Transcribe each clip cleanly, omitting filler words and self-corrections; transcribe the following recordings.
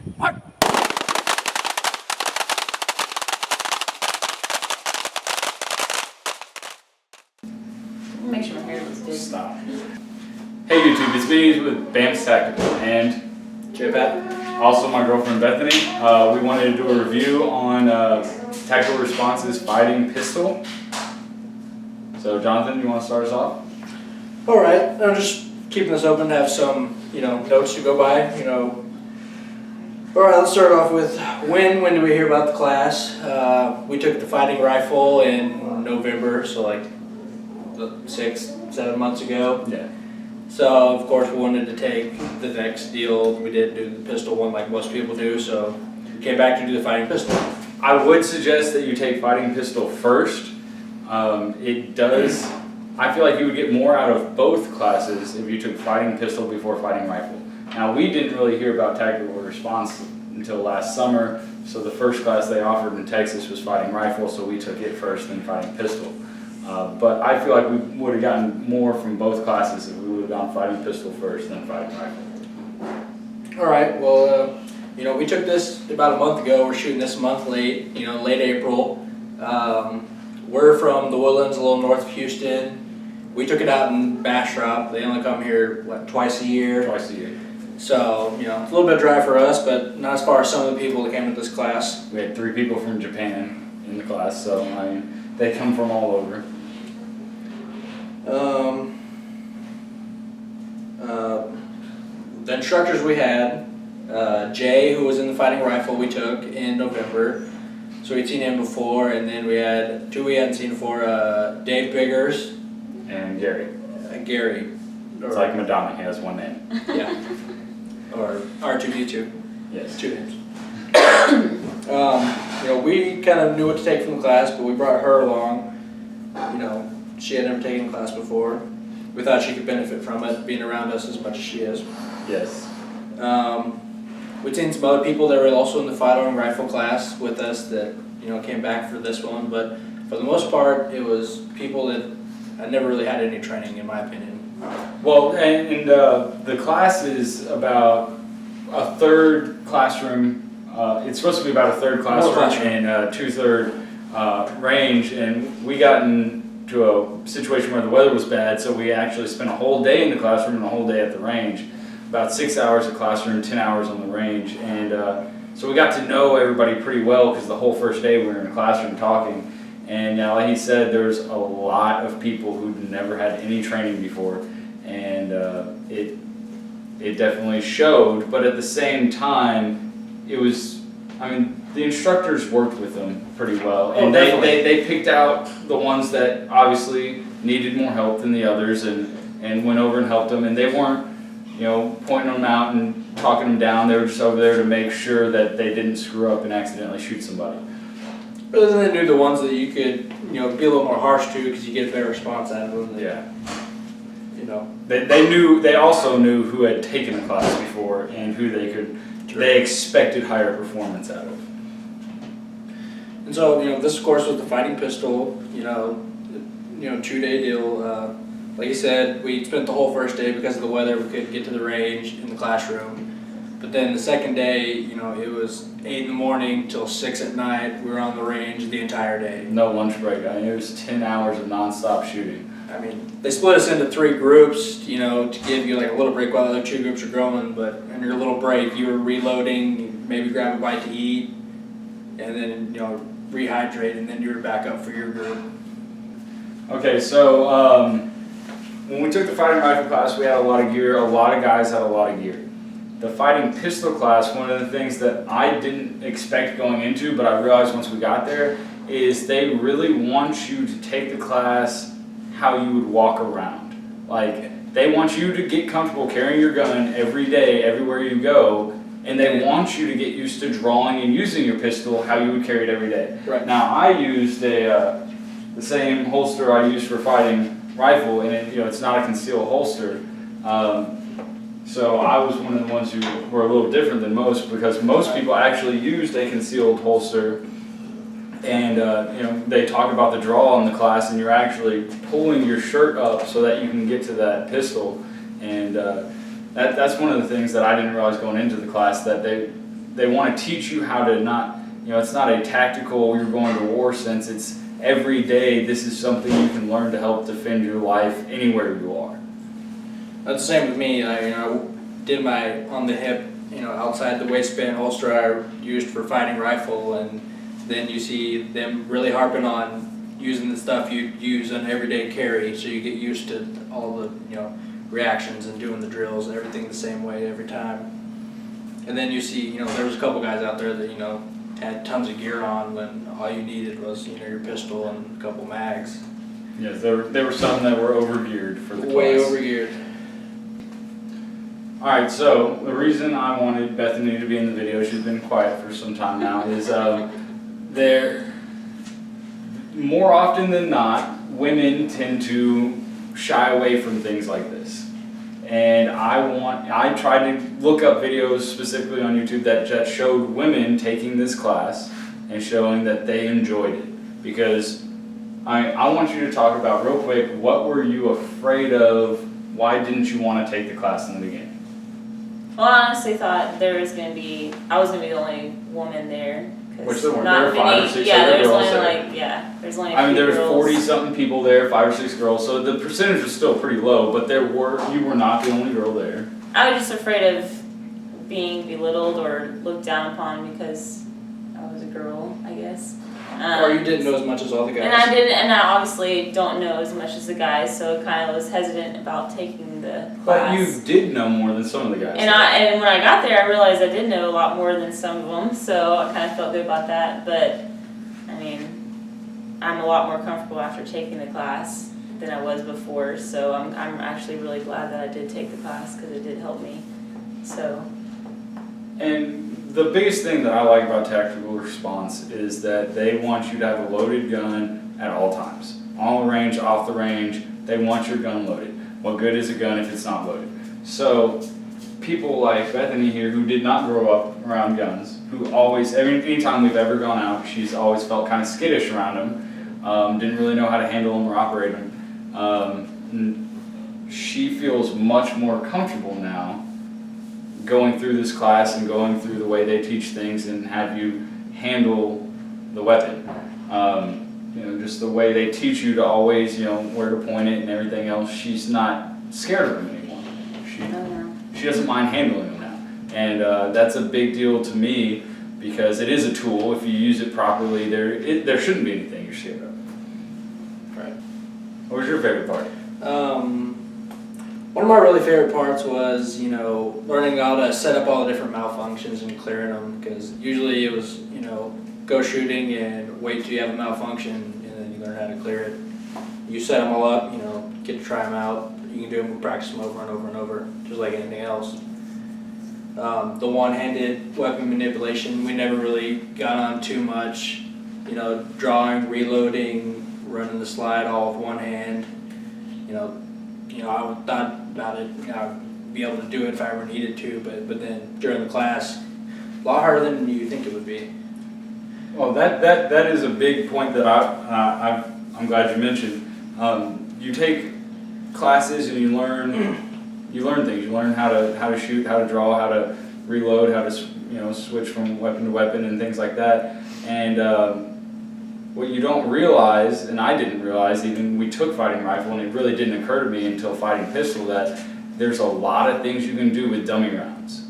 Make sure my hair looks good. Stop. Hey YouTube, it's me with BAMFs Tactical and J-Pat. Also my girlfriend Bethany. We wanted to do a review on Tactical Response's fighting pistol. So Jonathan, you want to start us off? All right, I'm just keeping this open to have some, notes to go by, All right, let's start off with when did we hear about the class? We took the fighting rifle in November, so like 6-7 months ago. Yeah. So of course we wanted to take the next deal. We didn't do the pistol one like most people do, so we came back to do the fighting pistol. I would suggest that you take fighting pistol first. I feel like you would get more out of both classes if you took fighting pistol before fighting rifle. Now we didn't really hear about Tactical Response until last summer, so the first class they offered in Texas was fighting rifle, so we took it first, then fighting pistol. But I feel like we would have gotten more from both classes if we would have gone fighting pistol first, then fighting rifle. All right, well, we took this about a month ago. We're shooting this a month late, late April. We're from the Woodlands, a little north of Houston. We took it out in Bastrop. They only come here, twice a year? Twice a year. So, it's a little bit dry for us, but not as far as some of the people that came to this class. We had 3 people from Japan in the class, so they come from all over. The instructors we had, Jay, who was in the fighting rifle we took in November. So we'd seen him before, and then we had 2 we hadn't seen before, Dave Biggers. And Gary. Gary. It's like Madonna, he has one name. Yeah. Or R2D2. Yes. 2 names. We kind of knew what to take from the class, but we brought her along. She had never taken a class before. We thought she could benefit from it, being around us as much as she is. Yes. We'd seen some other people that were also in the firearm rifle class with us that, came back for this one, but for the most part, it was people that had never really had any training, in my opinion. Well, and the class is about a third classroom. It's supposed to be about a third classroom and 2/3 range, and we got into a situation where the weather was bad, so we actually spent a whole day in the classroom and a whole day at the range. About 6 hours of classroom, 10 hours on the range, and so we got to know everybody pretty well because the whole first day we were in the classroom talking. And like he said, there's a lot of people who never had any training before, and it definitely showed. But at the same time, it was, the instructors worked with them pretty well, and they picked out the ones that obviously needed more help than the others, and went over and helped them. And they weren't, pointing them out and talking them down. They were just over there to make sure that they didn't screw up and accidentally shoot somebody. But then they knew the ones that you could, be a little more harsh to because you get a better response out of them. Yeah. They They also knew who had taken the class before and who they expected higher performance out of. And so, this of course was the fighting pistol, 2-day deal. Like you said, we spent the whole first day because of the weather. We couldn't get to the range in the classroom. But then the second day, it was 8 in the morning till 6 at night. We were on the range the entire day. No lunch break. It was 10 hours of nonstop shooting. They split us into 3 groups, to give you like a little break while the other 2 groups are going. But in your little break, you were reloading, you maybe grab a bite to eat, and then rehydrate, and then you were back up for your group. Okay, so when we took the fighting rifle class, we had a lot of gear. A lot of guys had a lot of gear. The fighting pistol class, one of the things that I didn't expect going into, but I realized once we got there, is they really want you to take the class how you would walk around. Like, they want you to get comfortable carrying your gun every day, everywhere you go, and they want you to get used to drawing and using your pistol how you would carry it every day. Right. Now, I used the same holster I used for fighting rifle, and it's not a concealed holster. So I was one of the ones who were a little different than most, because most people actually used a concealed holster, and they talk about the draw in the class, and you're actually pulling your shirt up so that you can get to that pistol, and that's one of the things that I didn't realize going into the class, that they want to teach you how to not, it's not a tactical, you're going to war sense. It's every day, this is something you can learn to help defend your life anywhere you are. That's the same with me. I did my on the hip, outside the waistband holster I used for fighting rifle, and then you see them really harping on using the stuff you use on everyday carry, so you get used to all the reactions and doing the drills and everything the same way every time. And then you see, there was a couple guys out there that had tons of gear on when all you needed was your pistol and a couple mags. Yes, there were some that were overgeared for the class. Way overgeared. Alright, so the reason I wanted Bethany to be in the video, she's been quiet for some time now, is there, more often than not, women tend to shy away from things like this. And I tried to look up videos specifically on YouTube that showed women taking this class and showing that they enjoyed it. Because I want you to talk about real quick, what were you afraid of? Why didn't you want to take the class in the beginning? Well, I honestly thought I was going to be the only woman there. Which there weren't. There were 5 or 6 other there's girls only there. There's only a few there was girls. 40-something people there, 5 or 6 girls, so the percentage was still pretty low, but you were not the only girl there. I was just afraid of being belittled or looked down upon because I was a girl, I guess. Or you didn't know as much as all the guys. And I obviously don't know as much as the guys, so kind of was hesitant about taking the class. But you did know more than some of the guys. And when I got there, I realized I did know a lot more than some of them, so I kind of felt good about that. But I mean, I'm a lot more comfortable after taking the class than I was before, so I'm actually really glad that I did take the class because it did help me. So. And the biggest thing that I like about tactical response is that they want you to have a loaded gun at all times. On the range, off the range, they want your gun loaded. What good is a gun if it's not loaded? So people like Bethany here who did not grow up around guns, who always, anytime we've ever gone out, she's always felt kind of skittish around them, didn't really know how to handle them or operate them. She feels much more comfortable now going through this class and going through the way they teach things and have you handle the weapon. Just the way they teach you to always, where to point it and everything else. She's not scared of them anymore. She doesn't mind handling them now. And that's a big deal to me because it is a tool. If you use it properly, there shouldn't be anything you're scared of. Right. What was your favorite part? One of my really favorite parts was, learning how to set up all the different malfunctions and clearing them, because usually it was, go shooting and wait till you have a malfunction and then you learn how to clear it. You set them all up, get to try them out. You can do them and practice them over and over and over, just like anything else. The one-handed weapon manipulation, we never really got on too much. Drawing, reloading, running the slide all with one hand. I thought about it, I'd be able to do it if I ever needed to, but then during the class, a lot harder than you think it would be. Well, that is a big point that I'm glad you mentioned. You take classes and you learn things. You learn how to shoot, how to draw, how to reload, how to switch from weapon to weapon and things like that. And what you don't realize, and I didn't realize, even we took fighting rifle, and it really didn't occur to me until fighting pistol, that there's a lot of things you can do with dummy rounds.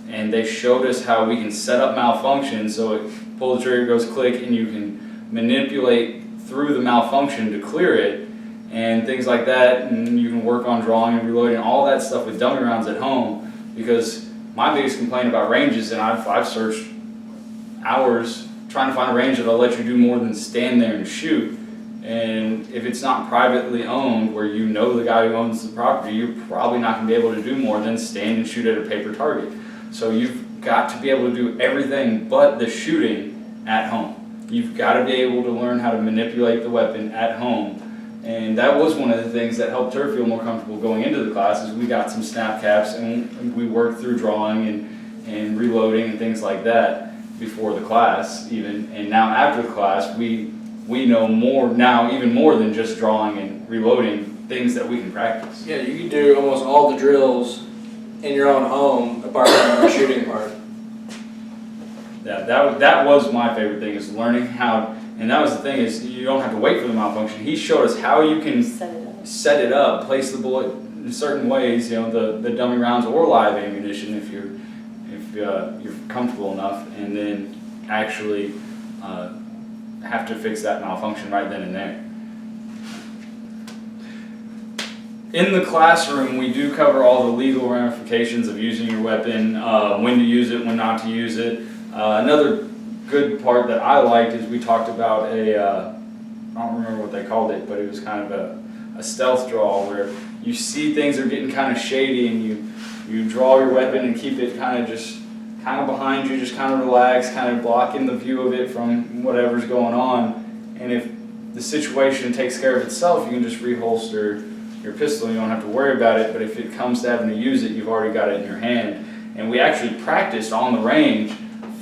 And they showed us how we can set up malfunction, so it pull the trigger, goes click, and you can manipulate through the malfunction to clear it, and things like that, and you can work on drawing and reloading, all that stuff with dummy rounds at home, because my biggest complaint about ranges, and I've searched hours trying to find a range that'll let you do more than stand there and shoot. And if it's not privately owned, where the guy who owns the property, you're probably not going to be able to do more than stand and shoot at a paper target. So you've got to be able to do everything but the shooting at home. You've got to be able to learn how to manipulate the weapon at home. And that was one of the things that helped her feel more comfortable going into the class, is we got some snap caps and we worked through drawing and reloading and things like that before the class even. And now after the class, we know more now, even more than just drawing and reloading, things that we can practice. Yeah, you can do almost all the drills in your own home apart from the shooting part. that was my favorite thing, is learning how, and that was the thing, is you don't have to wait for the malfunction. He showed us how you can set it up, place the bullet in certain ways, the dummy rounds or live ammunition if you're comfortable enough, and then actually have to fix that malfunction right then and there. In the classroom, we do cover all the legal ramifications of using your weapon, when to use it, when not to use it. Another good part that I liked is we talked about I don't remember what they called it, but it was kind of a stealth draw where you see things are getting kind of shady and you draw your weapon and keep it kind of behind you, just kind of relax, kind of blocking the view of it from whatever's going on. And if the situation takes care of itself, you can just reholster your pistol, you don't have to worry about it. But if it comes to having to use it, you've already got it in your hand. And we actually practiced on the range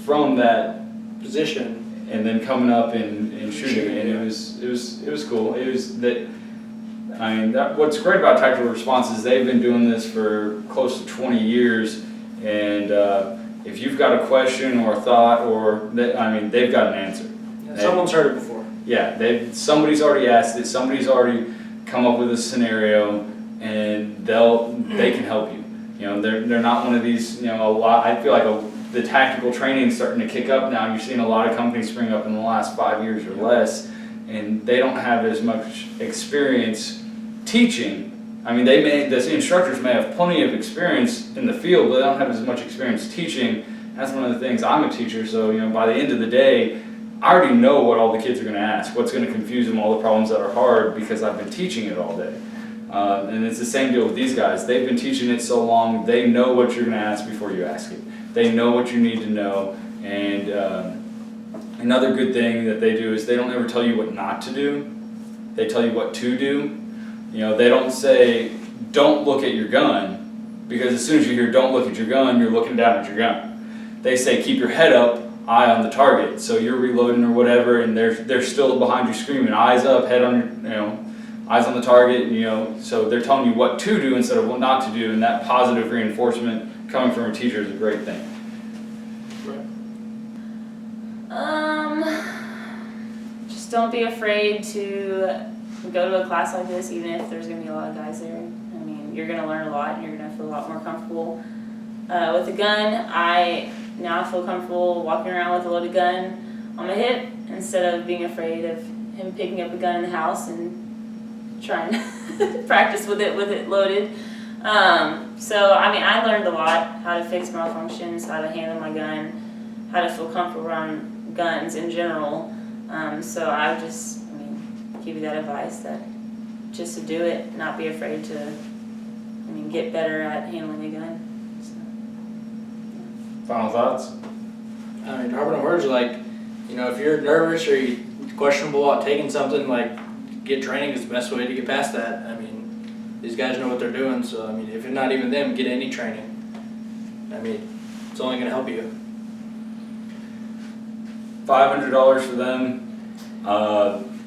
from that position and then coming up and shooting, and it was cool. It was that, I mean, what's great about tactical response is they've been doing this for close to 20 years, and if you've got a question or a thought, they've got an answer. Yeah, someone's heard it before. Yeah, somebody's already asked it, somebody's already come up with a scenario, and they can help you. They're not one of these, I feel like the tactical training is starting to kick up now. You're seeing a lot of companies spring up in the last 5 years or less, and they don't have as much experience teaching. I mean, the instructors may have plenty of experience in the field, but they don't have as much experience teaching. That's one of the things. I'm a teacher, so by the end of the day, I already know what all the kids are going to ask, what's going to confuse them, all the problems that are hard, because I've been teaching it all day. And it's the same deal with these guys. They've been teaching it so long, they know what you're going to ask before you ask it. They know what you need to know. And another good thing that they do is they don't ever tell you what not to do. They tell you what to do. They don't say, don't look at your gun, because as soon as you hear don't look at your gun, you're looking down at your gun. They say keep your head up, eye on the target. So you're reloading or whatever, and they're still behind you screaming, eyes up, head on your, eyes on the target. So they're telling you what to do instead of what not to do, and that positive reinforcement coming from a teacher is a great thing. Just don't be afraid to go to a class like this, even if there's going to be a lot of guys there. I mean, you're going to learn a lot, and you're going to feel a lot more comfortable. With a gun, I feel comfortable walking around with a loaded gun on my hip instead of being afraid of him picking up a gun in the house and trying to practice with it loaded. So, I learned a lot, how to fix malfunctions, how to handle my gun, how to feel comfortable around guns in general. So I just, give you that advice, that just to do it, not be afraid to, get better at handling a gun. Final thoughts? Dropping words like, if you're nervous or you're questionable about taking something, get training is the best way to get past that. These guys know what they're doing, so if you're not even them, get any training. It's only going to help you. $500 for them,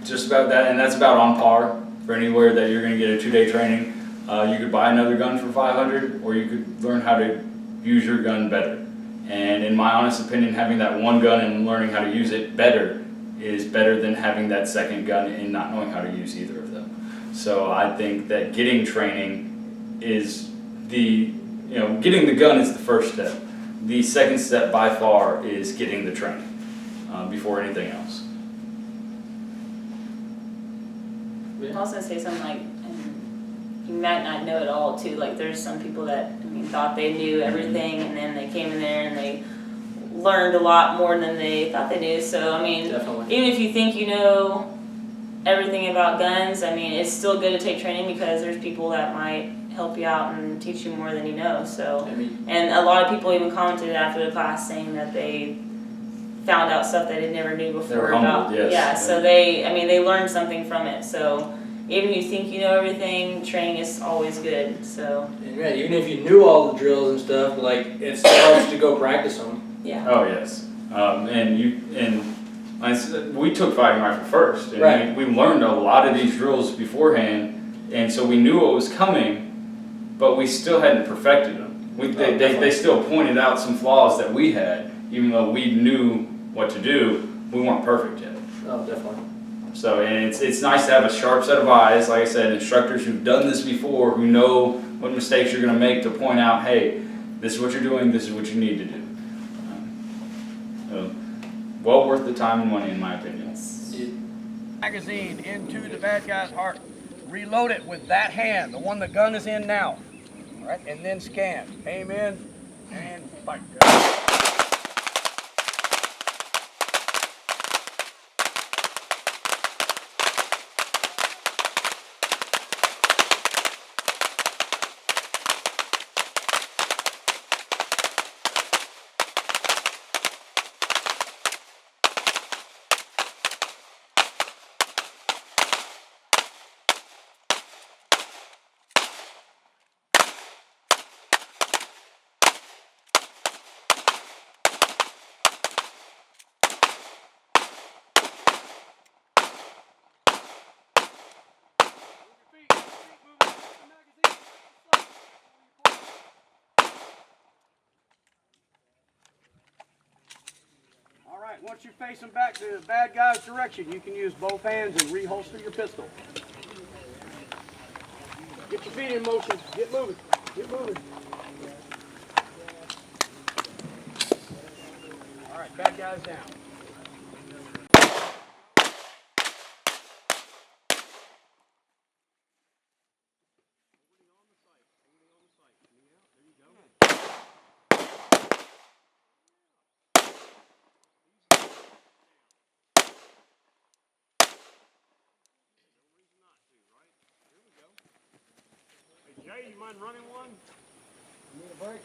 just about that, and that's about on par for anywhere that you're going to get a 2-day training. You could buy another gun for $500, or you could learn how to use your gun better. And in my honest opinion, having that one gun and learning how to use it better is better than having that second gun and not knowing how to use either of them. So I think that getting training is getting the gun is the first step. The second step by far is getting the training before anything else. I was going to say something like, you might not know it all too. There's some people that thought they knew everything, and then they came in there and they learned a lot more than they thought they knew. So Definitely. Even if you think you know everything about guns, it's still good to take training, because there's people that might help you out and teach you more than you know. So and a lot of people even commented after the class saying that they found out stuff they never knew before. They were humbled, yes. Yeah, so they learned something from it. So even if you think you know everything, training is always good. So even if you knew all the drills and stuff, it still helps to go practice them. Yeah. Oh yes, we took fighting rifle first, and right. we learned a lot of these drills beforehand, and so we knew what was coming, but we still hadn't perfected them. They still pointed out some flaws that we had, even though we knew what to do, we weren't perfect yet. Oh, definitely. So, and it's nice to have a sharp set of eyes, like I said, instructors who've done this before, who know what mistakes you're going to make to point out, hey, this is what you're doing, this is what you need to do. So, well worth the time and money, in my opinion. Magazine into the bad guy's heart. Reload it with that hand, the one the gun is in now. All right, and then scan. Aim in and fight. All right, once you're facing back to the bad guy's direction, you can use both hands and reholster your pistol. Get your feet in motion. Get moving. Get moving. All right, bad guys down. Jay, you mind running one? You need a break?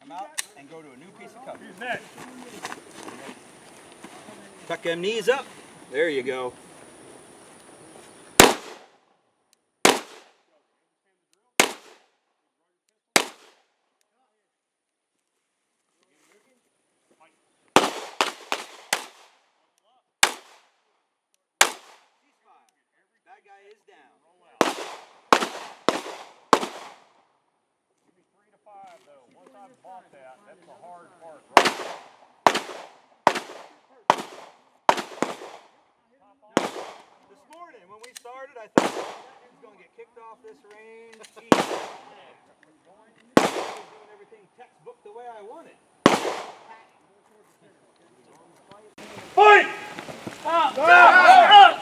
Come out and go to a new piece of cover. Who's next? Tuck them knees up. There you go. That guy is down. Give me 3 to 5 though. Once I've bought that, that's the hard part, right? This morning when we started, I thought he was going to get kicked off this range. He was doing everything textbook the way I wanted. Fight! Up! Up!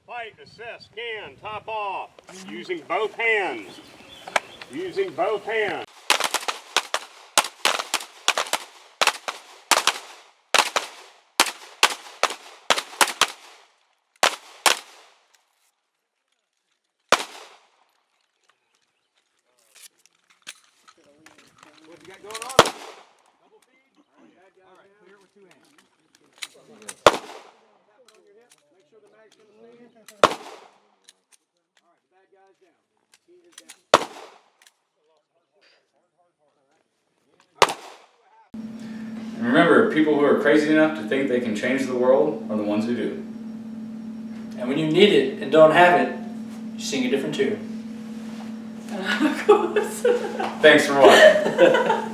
Fight, assess, scan, top off. Using both hands. Using both hands. What you got going on? Double feed? All right, clear it with 2 hands. Make sure the mag's gonna stay in. All right, the bad guy's down. He is down. And remember, people who are crazy enough to think they can change the world are the ones who do. And when you need it and don't have it, you sing a different tune. Thanks for watching.